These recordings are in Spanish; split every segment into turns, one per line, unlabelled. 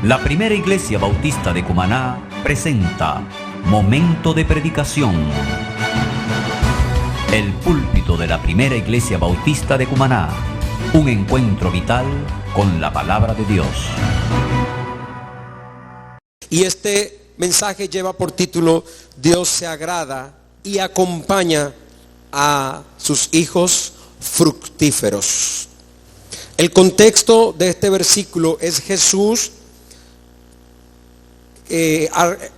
La primera iglesia bautista de Cumaná presenta Momento de Predicación. El púlpito de la primera iglesia bautista de Cumaná. Un encuentro vital con la palabra de Dios.
Y este mensaje lleva por título: Dios se agrada y acompaña a sus hijos fructíferos. El contexto de este versículo es Jesús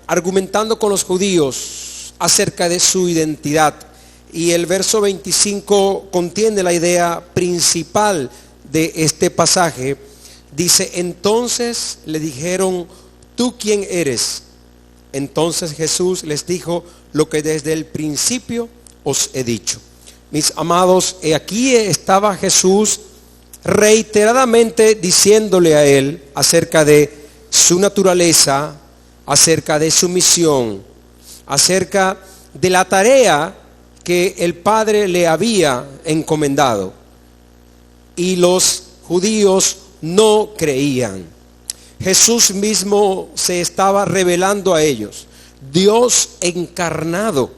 argumentando con los judíos acerca de su identidad. Y el verso 25 contiene la idea principal de este pasaje. Dice: entonces le dijeron: ¿tú quién eres? Entonces Jesús les dijo: lo que desde el principio os he dicho. Mis amados, aquí estaba Jesús reiteradamente diciéndole a él acerca de su naturaleza, acerca de su misión, acerca de la tarea que el Padre le había encomendado. Y los judíos no creían. Jesús mismo se estaba revelando a ellos. Dios encarnado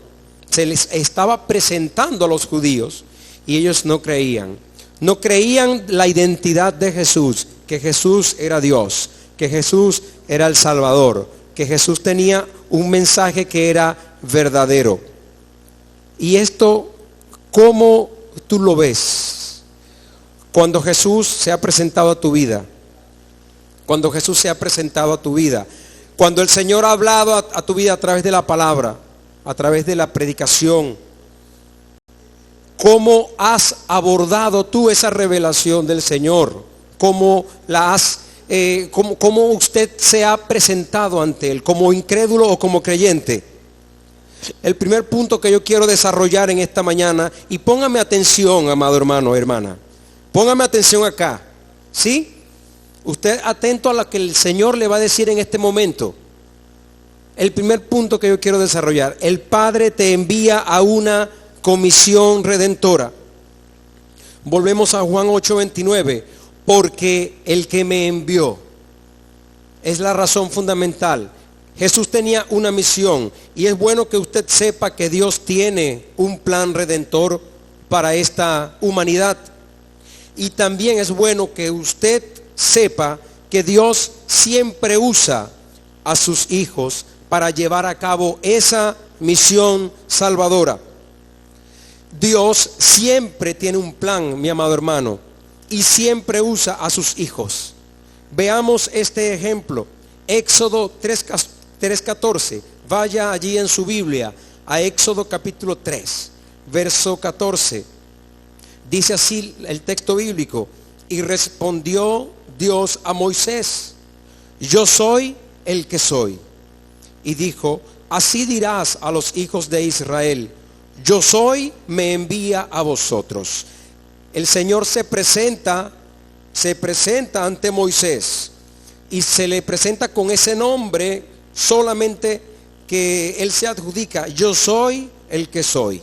se les estaba presentando a los judíos y ellos no creían. No creían la identidad de Jesús, que Jesús era Dios, que Jesús era el Salvador, que Jesús tenía un mensaje que era verdadero. Y esto, ¿cómo tú lo ves? Cuando Jesús se ha presentado a tu vida, cuando Jesús se ha presentado a tu vida, cuando el Señor ha hablado a tu vida a través de la palabra, a través de la predicación, ¿cómo has abordado tú esa revelación del Señor? ¿Cómo la has cómo usted se ha presentado ante Él, como incrédulo o como creyente? El primer punto que yo quiero desarrollar en esta mañana, y póngame atención, amado hermano, hermana, póngame atención acá, ¿sí? Usted atento a lo que el Señor le va a decir en este momento. El primer punto que yo quiero desarrollar: el Padre te envía a una comisión redentora. Volvemos a Juan 8:29. Porque el que me envió es la razón fundamental. Jesús tenía una misión, y es bueno que usted sepa que Dios tiene un plan redentor para esta humanidad. Y también es bueno que usted sepa que Dios siempre usa a sus hijos para llevar a cabo esa misión salvadora. Dios siempre tiene un plan, mi amado hermano, y siempre usa a sus hijos. Veamos este ejemplo. Éxodo 3:14. Vaya allí en su Biblia a Éxodo capítulo 3, verso 14. Dice así el texto bíblico: y respondió Dios a Moisés: yo soy el que soy. Y dijo: así dirás a los hijos de Israel: yo soy, me envía a vosotros. El Señor se presenta ante Moisés, y se le presenta con ese nombre solamente que Él se adjudica: yo soy el que soy.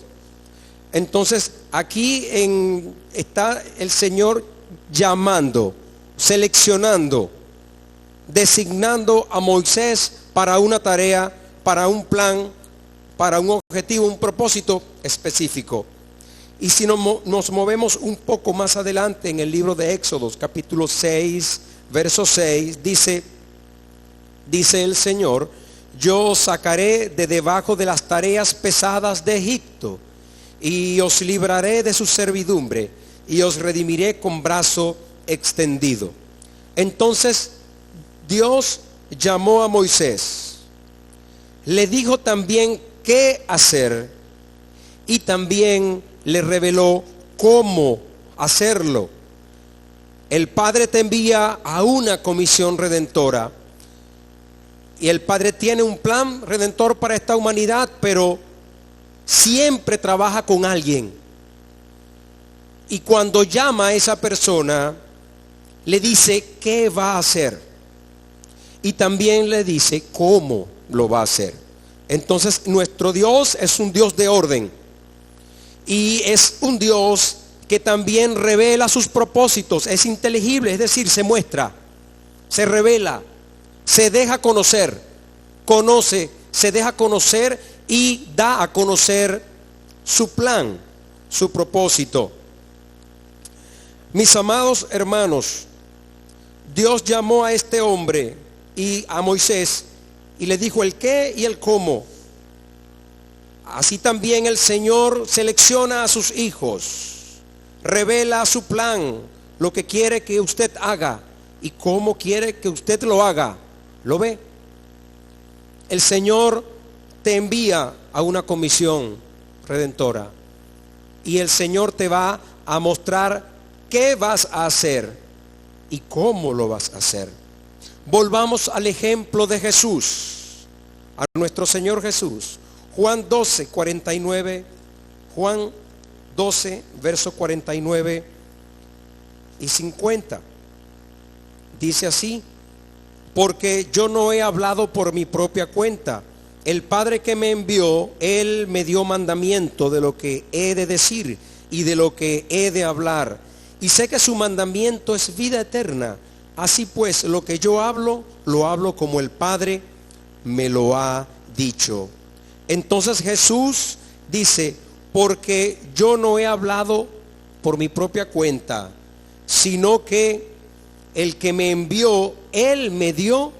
Entonces aquí está el Señor llamando, seleccionando, designando a Moisés para una tarea, para un plan, para un objetivo, un propósito específico. Y si nos movemos un poco más adelante en el libro de Éxodo, capítulo 6, verso 6, dice el Señor: yo os sacaré de debajo de las tareas pesadas de Egipto, y os libraré de su servidumbre, y os redimiré con brazo extendido. Entonces Dios llamó a Moisés, le dijo también qué hacer, y también le reveló cómo hacerlo. El Padre te envía a una comisión redentora, y el Padre tiene un plan redentor para esta humanidad, pero siempre trabaja con alguien. Y cuando llama a esa persona, le dice qué va a hacer, y también le dice cómo lo va a hacer. Entonces nuestro Dios es un Dios de orden, y es un Dios que también revela sus propósitos. Es inteligible, es decir, se muestra, se revela, se deja conocer, se deja conocer y da a conocer su plan, su propósito. Mis amados hermanos, Dios llamó a este hombre y a Moisés y le dijo el qué y el cómo. Así también el Señor selecciona a sus hijos, revela su plan, lo que quiere que usted haga y cómo quiere que usted lo haga. ¿Lo ve? El Señor te envía a una comisión redentora y el Señor te va a mostrar qué vas a hacer y cómo lo vas a hacer. Volvamos al ejemplo de Jesús, a nuestro Señor Jesús. Juan 12, 49, Juan 12, verso 49 y 50. Dice así: porque yo no he hablado por mi propia cuenta. El Padre que me envió, Él me dio mandamiento de lo que he de decir y de lo que he de hablar. Y sé que su mandamiento es vida eterna. Así pues, lo que yo hablo, lo hablo como el Padre me lo ha dicho. Entonces Jesús dice: porque yo no he hablado por mi propia cuenta, sino que el que me envió, Él me dio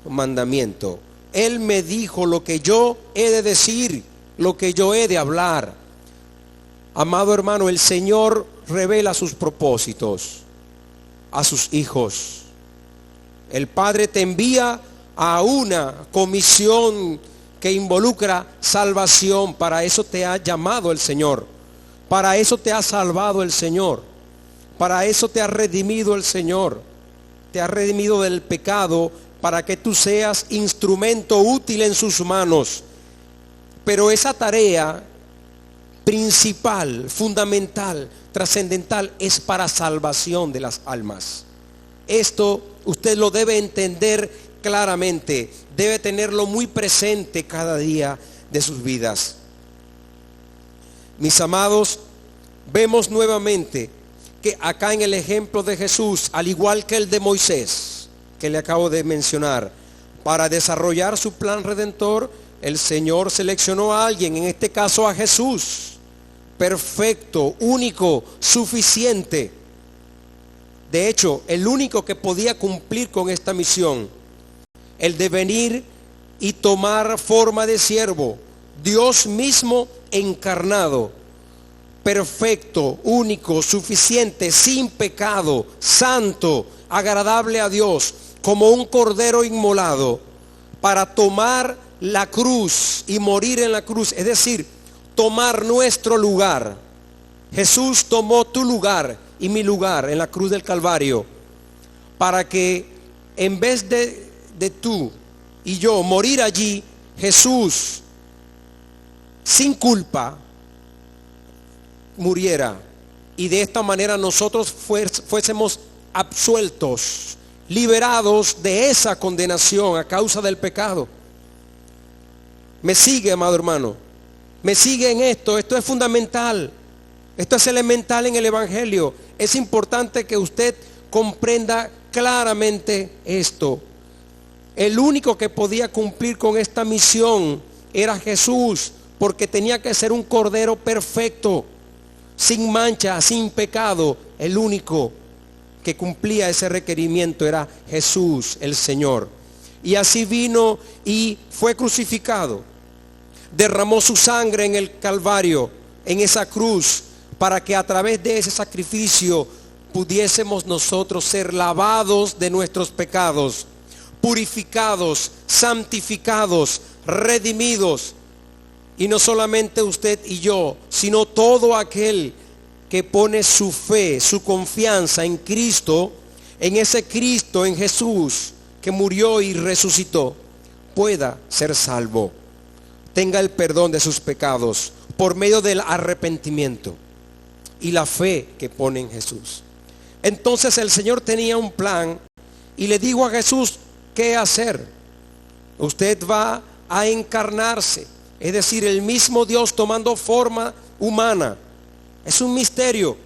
mandamiento. Él me dijo lo que yo he de decir, lo que yo he de hablar. Amado hermano, el Señor revela sus propósitos a sus hijos. El Padre te envía a una comisión que involucra salvación. Para eso te ha llamado el Señor. Para eso te ha salvado el Señor. Para eso te ha redimido el Señor. Te ha redimido del pecado para que tú seas instrumento útil en sus manos. Pero esa tarea principal, fundamental, trascendental, es para salvación de las almas. Esto usted lo debe entender claramente, debe tenerlo muy presente cada día de sus vidas. Mis amados, vemos nuevamente que acá en el ejemplo de Jesús, al igual que el de Moisés, que le acabo de mencionar, para desarrollar su plan redentor, el Señor seleccionó a alguien, en este caso a Jesús, perfecto, único, suficiente. De hecho, el único que podía cumplir con esta misión, el de venir y tomar forma de siervo, Dios mismo encarnado, perfecto, único, suficiente, sin pecado, santo, agradable a Dios, como un cordero inmolado, para tomar la cruz y morir en la cruz, es decir, tomar nuestro lugar. Jesús tomó tu lugar y mi lugar en la cruz del Calvario, para que en vez de tú y yo morir allí, Jesús sin culpa muriera, y de esta manera nosotros fuésemos absueltos, liberados de esa condenación a causa del pecado. Me sigue, amado hermano, me sigue en esto. Esto es fundamental, esto es elemental en el Evangelio. Es importante que usted comprenda claramente esto. El único que podía cumplir con esta misión era Jesús, porque tenía que ser un cordero perfecto, sin mancha, sin pecado. El único que cumplía ese requerimiento era Jesús, el Señor. Y así vino y fue crucificado, derramó su sangre en el Calvario, en esa cruz, para que a través de ese sacrificio pudiésemos nosotros ser lavados de nuestros pecados, purificados, santificados, redimidos. Y no solamente usted y yo, sino todo aquel que pone su fe, su confianza en Cristo, en ese Cristo, en Jesús, que murió y resucitó, pueda ser salvo, tenga el perdón de sus pecados por medio del arrepentimiento y la fe que pone en Jesús. Entonces el Señor tenía un plan y le dijo a Jesús qué hacer. Usted va a encarnarse, es decir, el mismo Dios tomando forma humana. Es un misterio.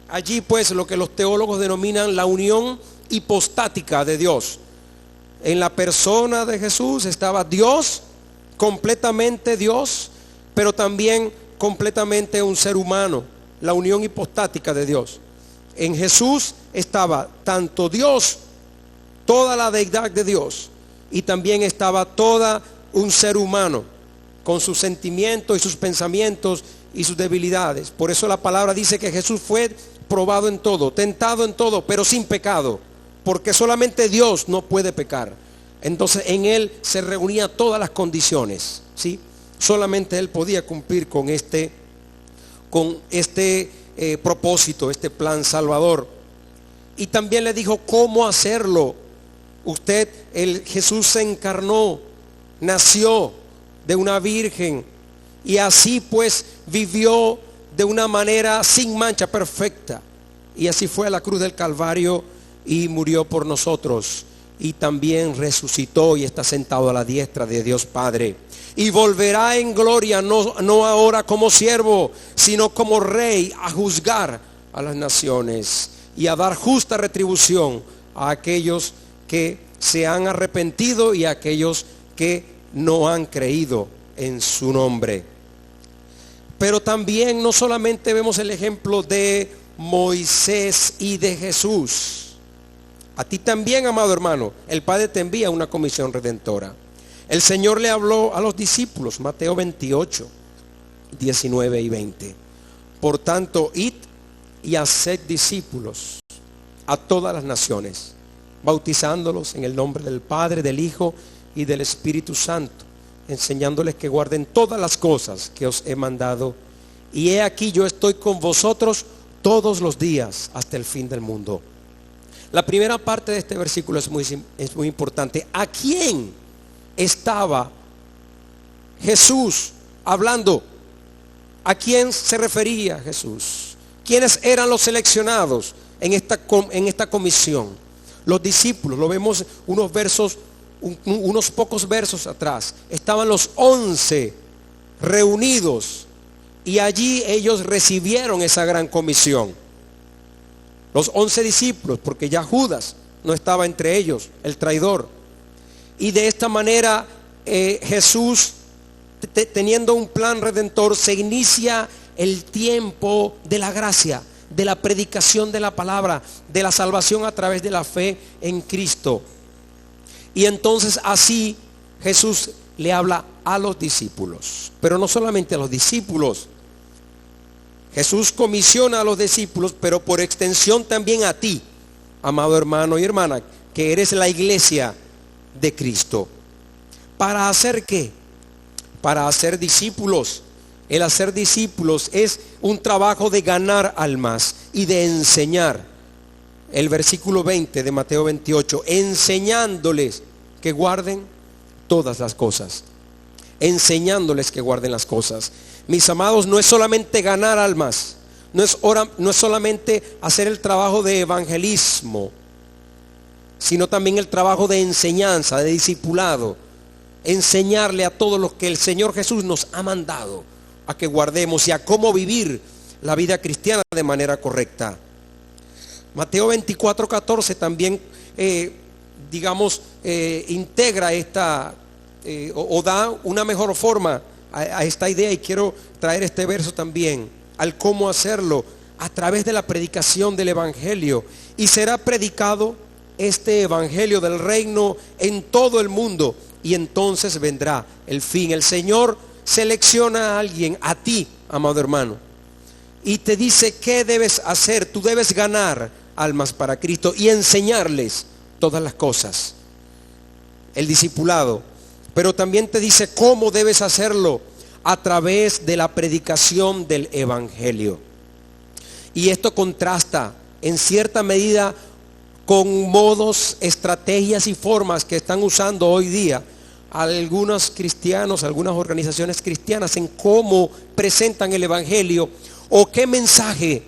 Allí pues lo que los teólogos denominan la unión hipostática de Dios. En la persona de Jesús estaba Dios, completamente Dios, pero también completamente un ser humano, la unión hipostática de Dios. En Jesús estaba tanto Dios, toda la deidad de Dios, y también estaba toda un ser humano con sus sentimientos y sus pensamientos y sus debilidades. Por eso la palabra dice que Jesús fue probado en todo, tentado en todo, pero sin pecado, porque solamente Dios no puede pecar. Entonces en Él se reunían todas las condiciones, ¿sí? Solamente Él podía cumplir con este propósito, este plan salvador. Y también le dijo cómo hacerlo. Jesús se encarnó, nació de una virgen y así pues vivió de una manera sin mancha, perfecta. Y así fue a la cruz del Calvario y murió por nosotros. Y también resucitó y está sentado a la diestra de Dios Padre. Y volverá en gloria, no ahora como siervo, sino como rey, a juzgar a las naciones y a dar justa retribución a aquellos que se han arrepentido y a aquellos que no han creído en su nombre. Pero también no solamente vemos el ejemplo de Moisés y de Jesús. A ti también, amado hermano, el Padre te envía una comisión redentora. El Señor le habló a los discípulos, Mateo 28, 19 y 20. Por tanto, id y haced discípulos a todas las naciones, bautizándolos en el nombre del Padre, del Hijo y del Espíritu Santo, enseñándoles que guarden todas las cosas que os he mandado. Y he aquí, yo estoy con vosotros todos los días hasta el fin del mundo. La primera parte de este versículo es muy importante. ¿A quién estaba Jesús hablando? ¿A quién se refería Jesús? ¿Quiénes eran los seleccionados en esta comisión? Los discípulos, lo vemos unos pocos versos atrás. Estaban los 11 reunidos y allí ellos recibieron esa gran comisión. Los 11 discípulos, porque ya Judas no estaba entre ellos, el traidor. Y de esta manera Jesús, teniendo un plan redentor, se inicia el tiempo de la gracia, de la predicación de la palabra, de la salvación a través de la fe en Cristo. Y entonces así Jesús le habla a los discípulos, pero no solamente a los discípulos. Jesús comisiona a los discípulos, pero por extensión también a ti, amado hermano y hermana, que eres la iglesia de Cristo. ¿Para hacer qué? Para hacer discípulos. El hacer discípulos es un trabajo de ganar almas y de enseñar. El versículo 20 de Mateo 28, enseñándoles que guarden todas las cosas. Enseñándoles que guarden las cosas. Mis amados, no es solamente ganar almas, no es solamente hacer el trabajo de evangelismo, sino también el trabajo de enseñanza, de discipulado, enseñarle a todos los que el Señor Jesús nos ha mandado a que guardemos y a cómo vivir la vida cristiana de manera correcta. Mateo 24, 14 también, integra o da una mejor forma a esta idea, y quiero traer este verso también, al cómo hacerlo a través de la predicación del evangelio. Y será predicado este evangelio del reino en todo el mundo, y entonces vendrá el fin. El Señor selecciona a alguien, a ti, amado hermano, y te dice qué debes hacer. Tú debes ganar almas para Cristo y enseñarles todas las cosas, el discipulado. Pero también te dice cómo debes hacerlo, a través de la predicación del evangelio. Y esto contrasta en cierta medida con modos, estrategias y formas que están usando hoy día algunos cristianos, algunas organizaciones cristianas, en cómo presentan el evangelio o qué mensaje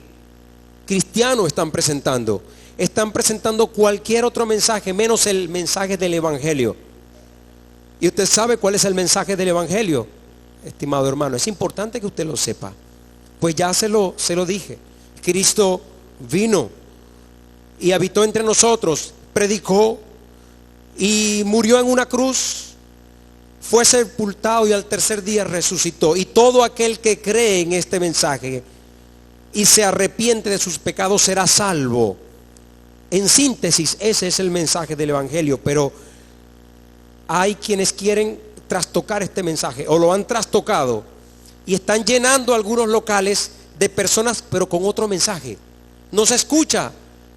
cristiano están presentando. Están presentando cualquier otro mensaje menos el mensaje del evangelio. Y usted sabe cuál es el mensaje del evangelio, estimado hermano. Es importante que usted lo sepa, pues ya se lo dije. Cristo vino y habitó entre nosotros, predicó y murió en una cruz, fue sepultado y al tercer día resucitó. Y todo aquel que cree en este mensaje y se arrepiente de sus pecados será salvo. En síntesis, ese es el mensaje del Evangelio. Pero hay quienes quieren trastocar este mensaje o lo han trastocado y están llenando algunos locales de personas pero con otro mensaje. No se escucha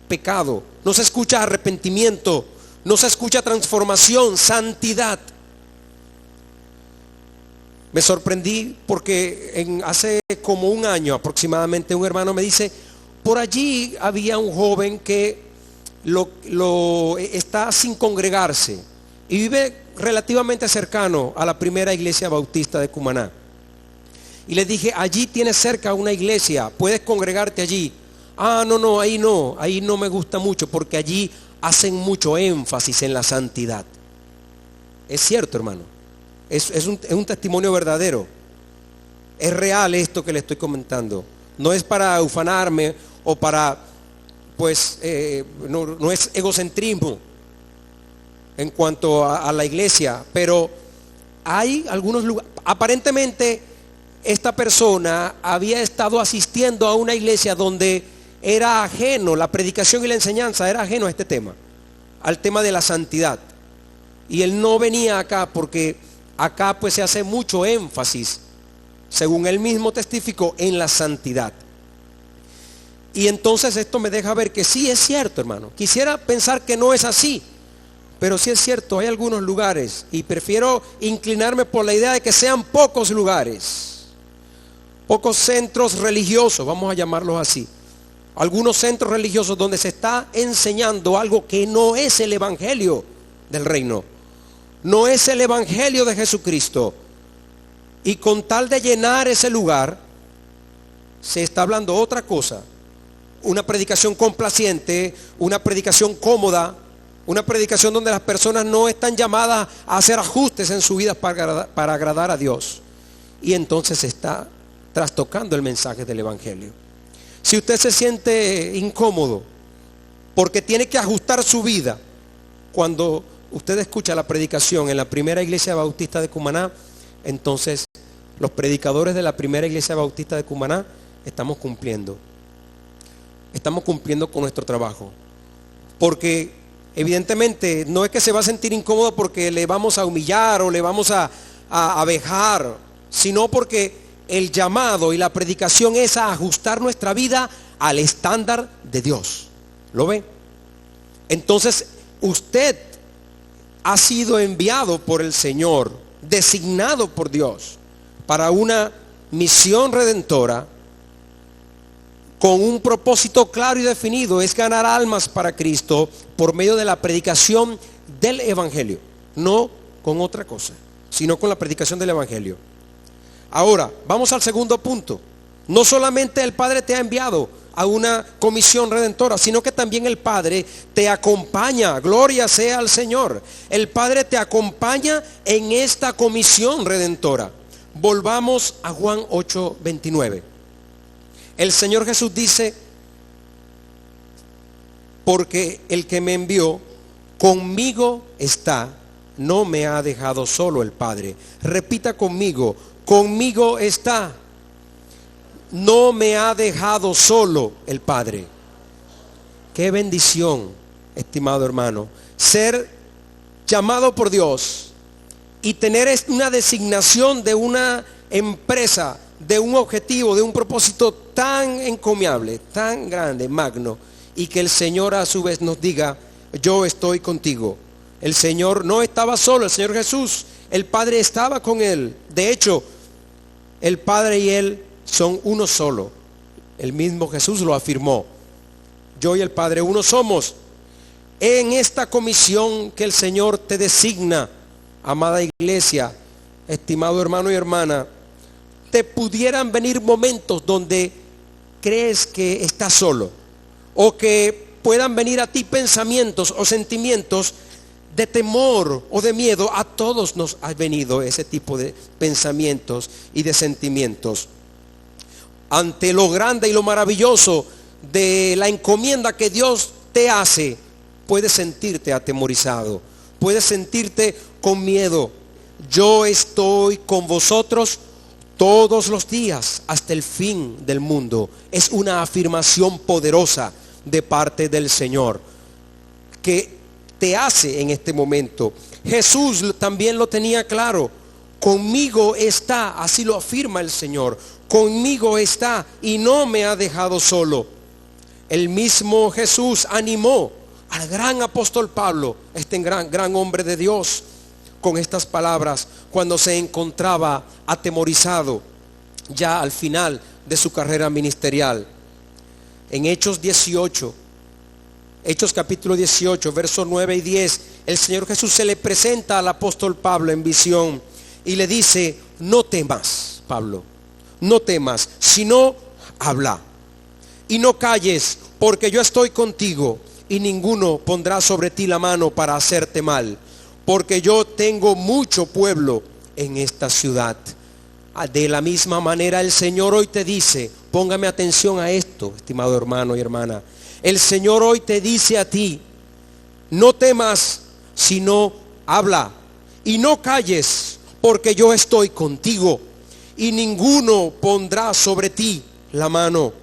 pecado, no se escucha arrepentimiento, no se escucha transformación, santidad. Me sorprendí porque hace como un año aproximadamente un hermano me dice, por allí había un joven que está sin congregarse y vive relativamente cercano a la primera iglesia bautista de Cumaná. Y le dije, allí tienes cerca una iglesia, puedes congregarte allí. No, ahí no me gusta mucho porque allí hacen mucho énfasis en la santidad. Es cierto, hermano. Es un testimonio verdadero. Es real esto que le estoy comentando. No es para ufanarme o para, no es egocentrismo en cuanto a la iglesia. Pero hay algunos lugares, aparentemente esta persona había estado asistiendo a una iglesia donde era ajeno, la predicación y la enseñanza era ajeno a este tema, al tema de la santidad. Y él no venía acá porque acá pues se hace mucho énfasis, según él mismo testificó, en la santidad. Y entonces esto me deja ver que sí es cierto, hermano. Quisiera pensar que no es así, pero sí es cierto, hay algunos lugares y prefiero inclinarme por la idea de que sean pocos lugares, pocos centros religiosos, vamos a llamarlos así. Algunos centros religiosos donde se está enseñando algo que no es el evangelio del reino. No es el evangelio de Jesucristo. Y con tal de llenar ese lugar, se está hablando otra cosa. Una predicación complaciente, una predicación cómoda, una predicación donde las personas no están llamadas a hacer ajustes en su vida para agradar a Dios. Y entonces se está trastocando el mensaje del evangelio. Si usted se siente incómodo porque tiene que ajustar su vida, cuando usted escucha la predicación en la primera iglesia bautista de Cumaná, entonces los predicadores de la primera iglesia bautista de Cumaná estamos cumpliendo con nuestro trabajo. Porque evidentemente no es que se va a sentir incómodo porque le vamos a humillar o le vamos a vejar, sino porque el llamado y la predicación es a ajustar nuestra vida al estándar de Dios. ¿Lo ve? Entonces usted ha sido enviado por el Señor, designado por Dios para una misión redentora con un propósito claro y definido: es ganar almas para Cristo por medio de la predicación del evangelio, no con otra cosa, sino con la predicación del evangelio. Ahora, vamos al segundo punto. No solamente el Padre te ha enviado a una comisión redentora, sino que también el Padre te acompaña. Gloria sea al Señor. El Padre te acompaña en esta comisión redentora. Volvamos a Juan 8:29. El Señor Jesús dice: porque el que me envió conmigo está, no me ha dejado solo el Padre. Repita conmigo: conmigo está, no me ha dejado solo el Padre. Qué bendición, estimado hermano, ser llamado por Dios y tener una designación de una empresa, de un objetivo, de un propósito tan encomiable, tan grande, magno, y que el Señor a su vez nos diga: yo estoy contigo. El Señor no estaba solo, el Señor Jesús, el Padre estaba con él. De hecho, el Padre y él son uno solo. El mismo Jesús lo afirmó: yo y el Padre uno somos. En esta comisión que el Señor te designa, amada iglesia, estimado hermano y hermana, te pudieran venir momentos donde crees que estás solo, o que puedan venir a ti pensamientos o sentimientos de temor o de miedo. A todos nos ha venido ese tipo de pensamientos y de sentimientos. Ante lo grande y lo maravilloso de la encomienda que Dios te hace, puedes sentirte atemorizado, puedes sentirte con miedo. Yo estoy con vosotros todos los días hasta el fin del mundo. Es una afirmación poderosa de parte del Señor que te hace en este momento. Jesús también lo tenía claro. Conmigo está, así lo afirma el Señor. Conmigo está y no me ha dejado solo. El mismo Jesús animó al gran apóstol Pablo, este gran hombre de Dios, con estas palabras cuando se encontraba atemorizado ya al final de su carrera ministerial. En Hechos capítulo 18, versos 9 y 10, el Señor Jesús se le presenta al apóstol Pablo en visión y le dice: no temas, Pablo, no temas, sino habla y no calles, porque yo estoy contigo y ninguno pondrá sobre ti la mano para hacerte mal, porque yo tengo mucho pueblo en esta ciudad. De la misma manera el Señor hoy te dice, póngame atención a esto, estimado hermano y hermana. El Señor hoy te dice a ti: no temas, sino habla y no calles, porque yo estoy contigo y ninguno pondrá sobre ti la mano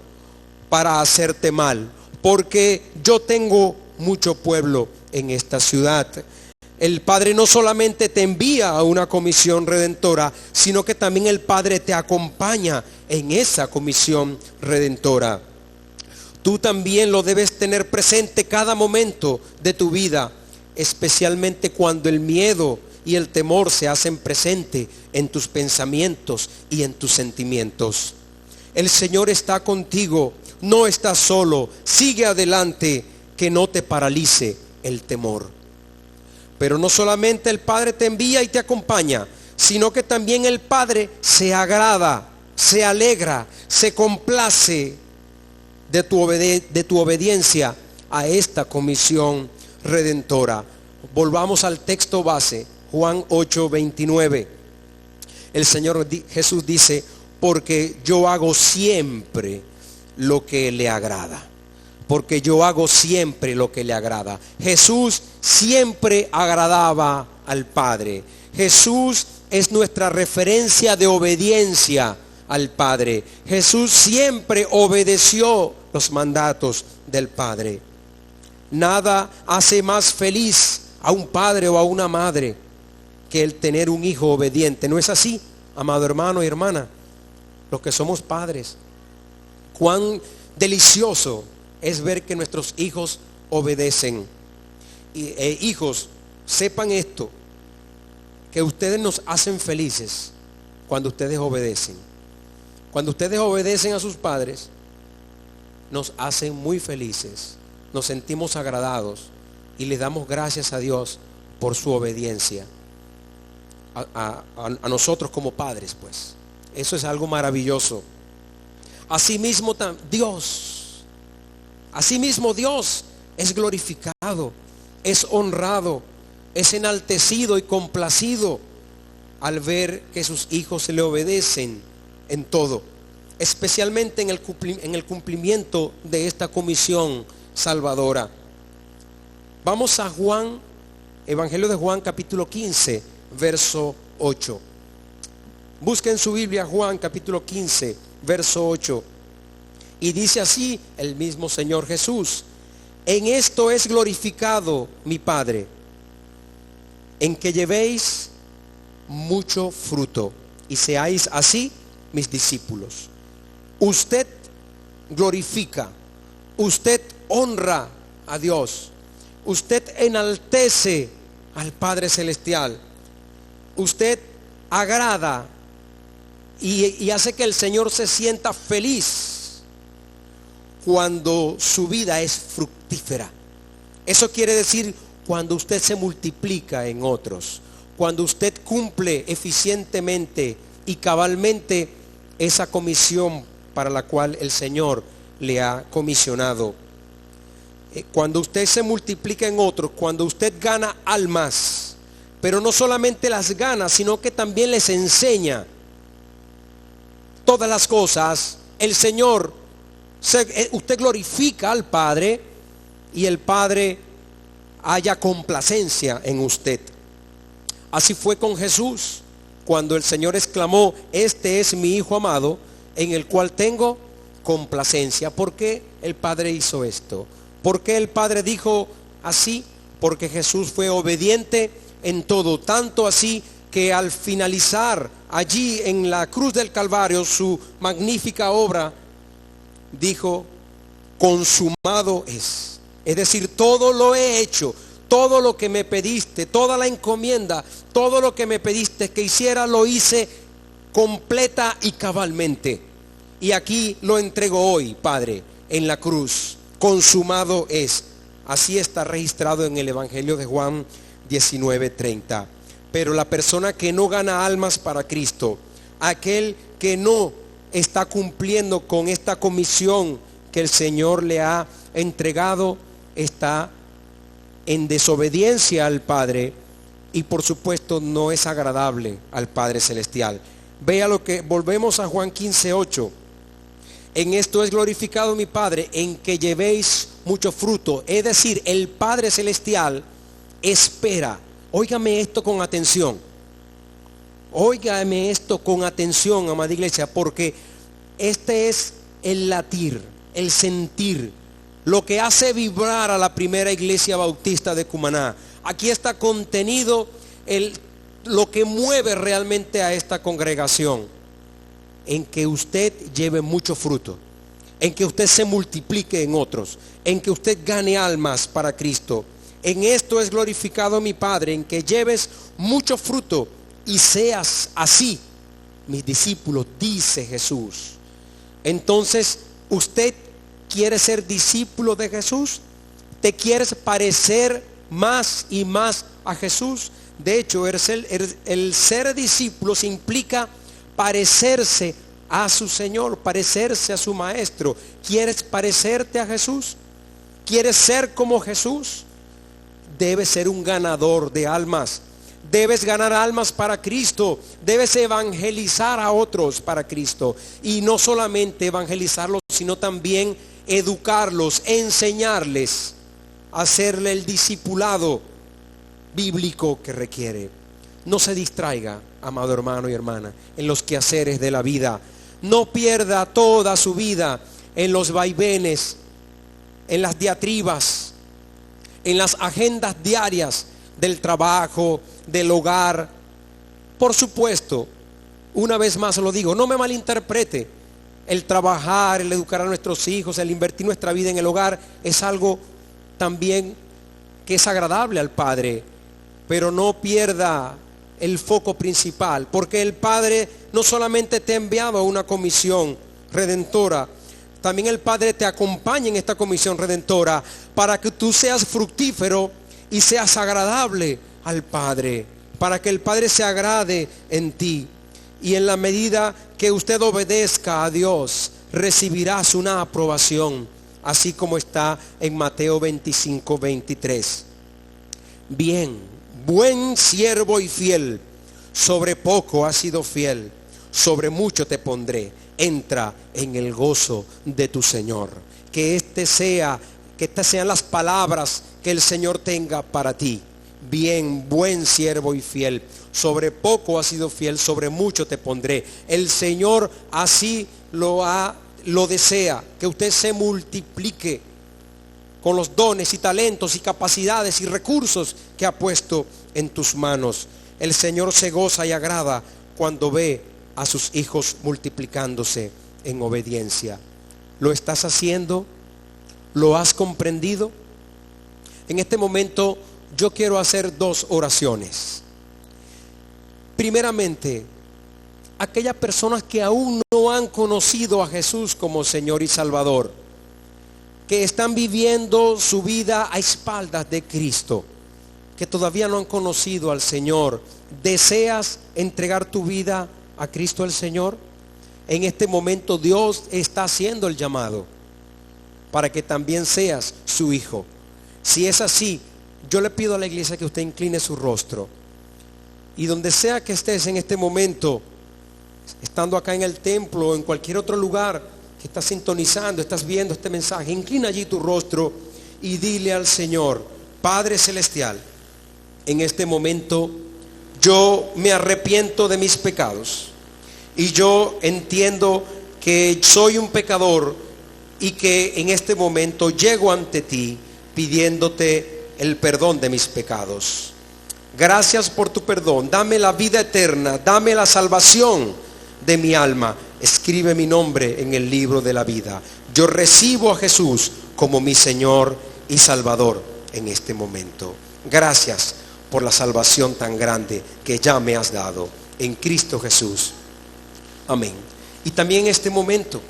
para hacerte mal, porque yo tengo mucho pueblo en esta ciudad. El Padre no solamente te envía a una comisión redentora, sino que también el Padre te acompaña en esa comisión redentora. Tú también lo debes tener presente cada momento de tu vida, especialmente cuando el miedo y el temor se hacen presente en tus pensamientos y en tus sentimientos. El Señor está contigo, no estás solo, sigue adelante, que no te paralice el temor. Pero no solamente el Padre te envía y te acompaña, sino que también el Padre se agrada, se alegra, se complace de tu obediencia a esta comisión redentora. Volvamos al texto base, Juan 8:29. El Señor Jesús dice: porque yo hago siempre lo que le agrada. Porque yo hago siempre lo que le agrada. Jesús siempre agradaba al Padre. Jesús es nuestra referencia de obediencia al Padre. Jesús siempre obedeció los mandatos del Padre. Nada hace más feliz a un padre o a una madre que el tener un hijo obediente. ¿No es así, amado hermano y hermana? Los que somos padres, cuán delicioso es ver que nuestros hijos obedecen. Hijos, sepan esto, que ustedes nos hacen felices cuando ustedes obedecen. Cuando ustedes obedecen a sus padres, nos hacen muy felices, nos sentimos agradados y le damos gracias a Dios por su obediencia a nosotros como padres, pues. Eso es algo maravilloso. Asimismo Dios es glorificado, es honrado, es enaltecido y complacido al ver que sus hijos se le obedecen en todo, especialmente en el cumplimiento de esta comisión salvadora. Vamos a Juan, Evangelio de Juan capítulo 15, verso 8. Busquen su Biblia, Juan capítulo 15, verso 8. Y dice así el mismo Señor Jesús: en esto es glorificado mi Padre, en que llevéis mucho fruto y seáis así mis discípulos. Usted glorifica, usted honra a Dios, usted enaltece al Padre Celestial, usted agrada y hace que el Señor se sienta feliz cuando su vida es fructífera. Eso quiere decir cuando usted se multiplica en otros, cuando usted cumple eficientemente y cabalmente esa comisión para la cual el Señor le ha comisionado. Cuando usted se multiplica en otros, cuando usted gana almas, pero no solamente las gana, sino que también les enseña todas las cosas. El Señor, usted glorifica al Padre y el Padre haya complacencia en usted. Así fue con Jesús, cuando el Señor exclamó: este es mi Hijo amado, en el cual tengo complacencia. ¿Por qué el Padre hizo esto? ¿Por qué el Padre dijo así? Porque Jesús fue obediente en todo, tanto así que al finalizar allí en la cruz del Calvario su magnífica obra, dijo: consumado es. Es decir, todo lo he hecho, todo lo que me pediste, toda la encomienda, todo lo que me pediste que hiciera, lo hice completa y cabalmente. Y aquí lo entrego hoy, Padre, en la cruz. Consumado es. Así está registrado en el Evangelio de Juan 19:30. Pero la persona que no gana almas para Cristo, aquel que no está cumpliendo con esta comisión que el Señor le ha entregado, está en desobediencia al Padre y por supuesto no es agradable al Padre Celestial. Vea lo que, volvemos a Juan 15:8. En esto es glorificado mi Padre, en que llevéis mucho fruto. Es decir, el Padre Celestial espera. Óigame esto con atención. Óigame esto con atención, amada iglesia, porque este es el latir, el sentir, lo que hace vibrar a la primera iglesia bautista de Cumaná. Aquí está contenido lo que mueve realmente a esta congregación, en que usted lleve mucho fruto, en que usted se multiplique en otros, en que usted gane almas para Cristo. En esto es glorificado mi Padre, en que lleves mucho fruto y seas así mis discípulos, dice Jesús. Entonces, ¿usted quiere ser discípulo de Jesús? ¿Te quieres parecer más y más a Jesús? De hecho, el ser discípulo implica parecerse a su Señor, parecerse a su Maestro. ¿Quieres parecerte a Jesús? ¿Quieres ser como Jesús? Debes ser un ganador de almas. Debes ganar almas para Cristo. Debes evangelizar a otros para Cristo. Y no solamente evangelizarlos, sino también educarlos, enseñarles, hacerle el discipulado bíblico que requiere. No se distraiga, amado hermano y hermana, en los quehaceres de la vida. No pierda toda su vida en los vaivenes, en las diatribas, en las agendas diarias del trabajo, del hogar. Por supuesto, una vez más lo digo, no me malinterprete. El trabajar, el educar a nuestros hijos, el invertir nuestra vida en el hogar es algo también que es agradable al Padre. Pero no pierda el foco principal, porque el Padre no solamente te ha enviado a una comisión redentora, también el Padre te acompaña en esta comisión redentora para que tú seas fructífero y seas agradable al Padre, para que el Padre se agrade en ti. Y en la medida que usted obedezca a Dios, recibirás una aprobación, así como está en Mateo 25:23. Bien, buen siervo y fiel, sobre poco has sido fiel, sobre mucho te pondré, entra en el gozo de tu Señor. Que estas sean las palabras que el Señor tenga para ti. Bien, buen siervo y fiel, sobre poco has sido fiel, sobre mucho te pondré. El Señor así lo desea, que usted se multiplique con los dones y talentos y capacidades y recursos que ha puesto en tus manos. El Señor se goza y agrada cuando ve a sus hijos multiplicándose en obediencia. ¿Lo estás haciendo? ¿Lo has comprendido? En este momento yo quiero hacer dos oraciones. Primeramente, aquellas personas que aún no han conocido a Jesús como Señor y Salvador, que están viviendo su vida a espaldas de Cristo, que todavía no han conocido al Señor. ¿Deseas entregar tu vida a Cristo el Señor? En este momento Dios está haciendo el llamado para que también seas su hijo. Si es así, yo le pido a la iglesia que usted incline su rostro, y donde sea que estés en este momento, estando acá en el templo o en cualquier otro lugar que estás sintonizando, estás viendo este mensaje, inclina allí tu rostro y dile al Señor: Padre Celestial, en este momento yo me arrepiento de mis pecados y yo entiendo que soy un pecador y que en este momento llego ante ti pidiéndote el perdón de mis pecados. Gracias por tu perdón. Dame la vida eterna, dame la salvación de mi alma. Escribe mi nombre en el libro de la vida. Yo recibo a Jesús como mi Señor y Salvador en este momento. Gracias por la salvación tan grande que ya me has dado en Cristo Jesús. Amén. Y también en este momento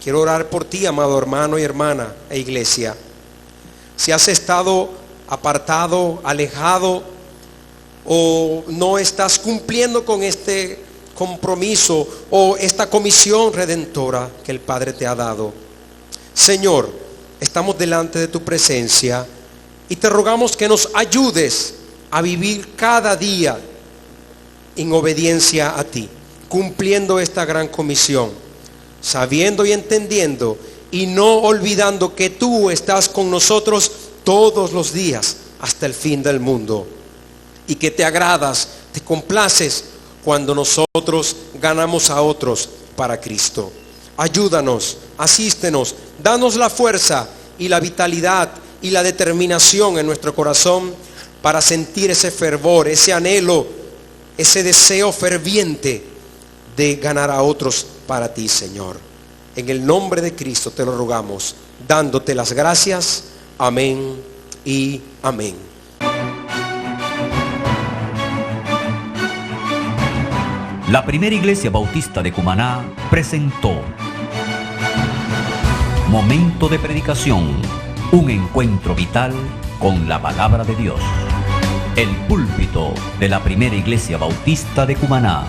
quiero orar por ti, amado hermano y hermana e iglesia. Si has estado apartado, alejado, o no estás cumpliendo con este compromiso o esta comisión redentora que el Padre te ha dado, Señor, estamos delante de tu presencia y te rogamos que nos ayudes a vivir cada día en obediencia a ti, cumpliendo esta gran comisión, sabiendo y entendiendo y no olvidando que tú estás con nosotros todos los días hasta el fin del mundo, y que te agradas, te complaces cuando nosotros ganamos a otros para Cristo. Ayúdanos, asístenos, danos la fuerza y la vitalidad y la determinación en nuestro corazón para sentir ese fervor, ese anhelo, ese deseo ferviente de ganar a otros para ti, Señor. En el nombre de Cristo te lo rogamos, dándote las gracias. Amén y amén.
La Primera Iglesia Bautista de Cumaná presentó Momento de Predicación, un encuentro vital con la palabra de Dios. El púlpito de la Primera Iglesia Bautista de Cumaná.